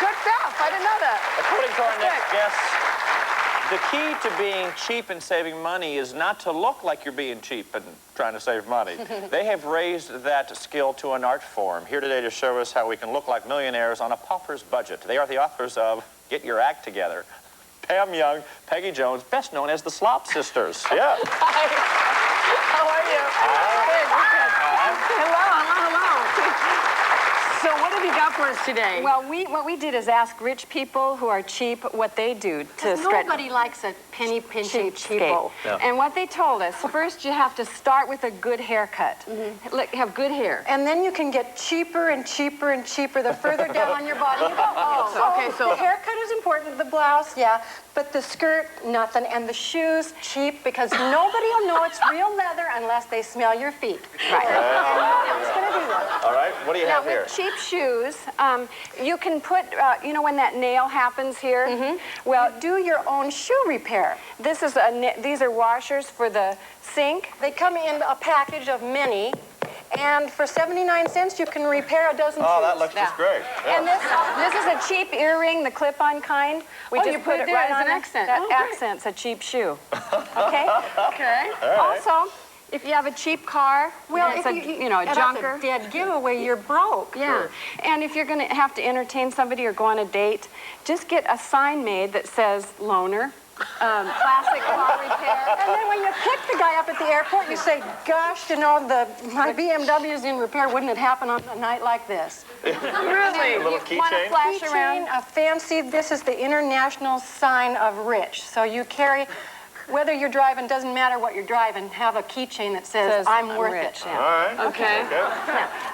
Good stuff. I didn't know that. According to our next guest, the key to being cheap and saving money is not to look like you're being cheap and trying to save money. They have raised that skill to an art form. Here today to show us how we can look like millionaires on a pauper's budget. They are the authors of Get Your Act Together. Pam Young, Peggy Jones, best known as the Slop Sisters. Yeah. Hi. How are you? Hello. So what have you got for us today? Well, what we did is ask rich people who are cheap what they do to stretch. Nobody likes a penny pinching cheapo. Yeah. And what they told us, first you have to start with a good haircut. Have good hair. And then you can get cheaper and cheaper and cheaper the further down on your body you go. So the haircut is important, the blouse, yeah, but the skirt, nothing, and the shoes, cheap, because nobody will know it's real leather unless they smell your feet. Right. Who's going to do that? All right, what do you have Now, here? with cheap shoes, you can put, you know, when that nail happens here, well, Do your own shoe repair. this is these are washers for the sink. They come in a package of many, and for 79 cents you can repair a dozen shoes. Oh, that looks just great. Yeah. And this is a cheap earring, the clip-on kind. We Oh, just you put it there right as on an it. accent. That Oh, great. accent's a cheap shoe. Okay? Okay. Also, if you have a cheap car, Well, it's if a, you know, a that's junker. a dead giveaway, you're broke. Yeah, and if you're going to have to entertain somebody or go on a date, just get a sign made that says loaner, classic car repair. And then when you pick the guy up at the airport, you say, gosh, you know, my BMW's in repair. Wouldn't it happen on a night like this? Really? A little Want to keychain? flash around? Keychain, a fancy, this is the international sign of rich. So you carry, whether you're driving, doesn't matter what you're driving, have a keychain that says, I'm worth rich, it. yeah. All right. Okay.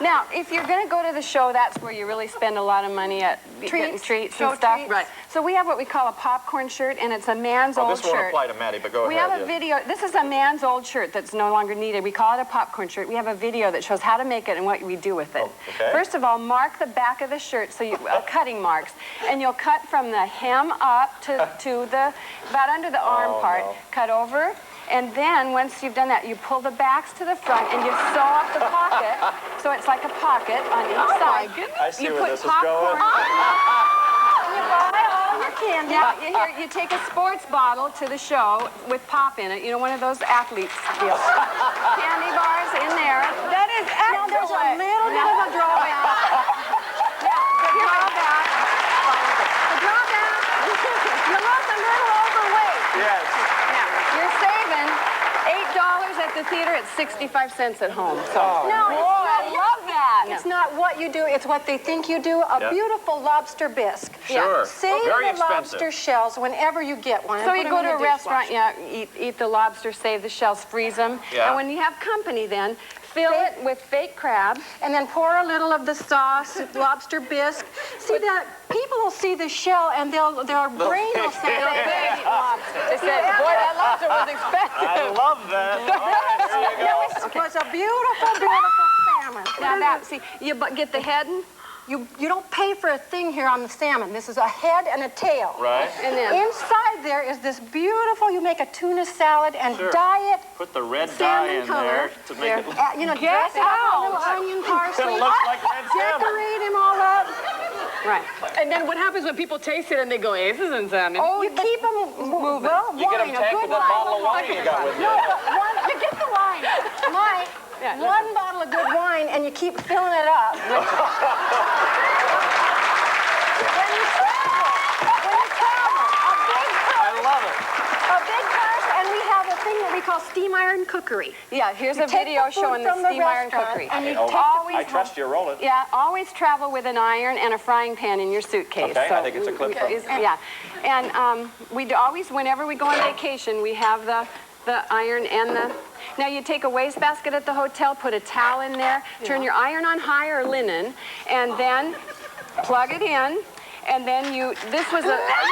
Now, if you're going to go to the show, that's where you really spend a lot of money at getting treats show and stuff. treats. Right. So we have what we call a popcorn shirt, and it's a man's Oh, old this won't shirt. apply to Maddie, but go We ahead. have a video. This is a man's old shirt that's no longer needed. We call it a popcorn shirt. We have a video that shows how to make it and what we do with it. Oh, okay. First of all, mark the back of the shirt, so you cutting marks, and you'll cut from the hem up to the about under the arm part. no. Cut over. And then, once you've done that, you pull the backs to the front and you sew up the pocket, so it's like a pocket on each side. I see you where put this is popcorn. going. And you buy all your candy. Yeah, you take a sports bottle to the show with pop in it. You know, one of those athletes deals. Candy bars in there. That is Now, there's a excellent. little bit of a drawback. The drawback. The drawback, you look a little overweight. Yes. Now, you're saving $8 at the theater at 65 cents at home. So. No, I love that. it's not what you do, it's what they think you do. A Yeah. beautiful lobster bisque. Sure. Save Very the expensive. lobster shells whenever you get one. So and you put go them to in a the restaurant, dishwasher. yeah, eat the lobster, save the shells, freeze them. Yeah. And when you have company then, fill it with fake crab. And then pour a little of the sauce, lobster bisque. See that? People will see the shell and their brain will say, They said, boy, that lobster was expensive. I love that. All right, here you go. It was a beautiful, beautiful salmon. Now that, see, you get the head and You don't pay for a thing here on the salmon. This is a head and a tail. Right. and then. Inside there is this beautiful, you make a tuna salad and Sure. dye it. Put the red dye Salmon in color. there to make it look. You know, dress it up with a little onion, parsley. It looks like red salmon. Decorate him all up. Right. And then what happens when people taste it and they go, hey, this isn't salmon? Oh, you keep them moving. Well, You get them wine, a tagged good with that bottle of wine you got with you. No, but you get the wine. Mike, Yeah, one bottle of good wine and you keep filling it up. When you travel, I love it. a big purse, and we have a thing that we call steam iron cookery. Yeah, here's You a take video the food showing the from the steam iron restaurant cookery. and you Oh, take always I trust you. Roll it. Yeah, always travel with an iron and a frying pan in your suitcase. Okay, I think it's a clip from- Yeah, and we always, whenever we go on vacation, we have the iron and the. Now you take a wastebasket at the hotel, put a towel in there, turn your iron on high or linen, and then plug it in, and then you. This was a. Yes,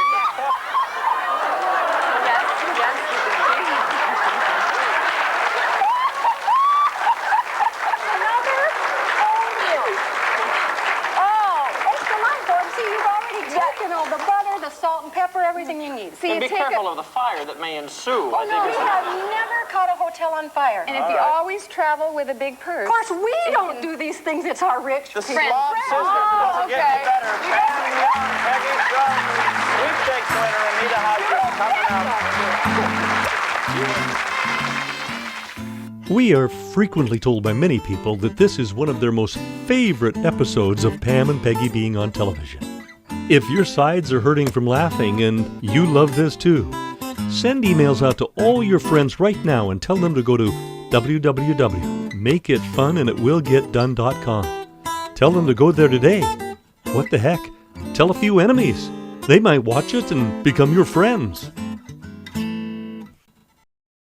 yes. The butter, the salt and pepper, everything you need. See, And you be take careful a, of the fire that may ensue. Oh, no, we have never caught a hotel on fire. and if you always travel with a big purse. Of course, we don't do these things. It's our rich The people. Slob Sisters. It doesn't get any better. Pam Young, sweepstakes winner, Anita Hodges, coming up. We are frequently told by many people that this is one of their most favorite episodes of Pam and Peggy being on television. If your sides are hurting from laughing and you love this too, send emails out to all your friends right now and tell them to go to www.makeitfunanditwillgetdone.com. Tell them to go there today. What the heck? Tell a few enemies. They might watch it and become your friends.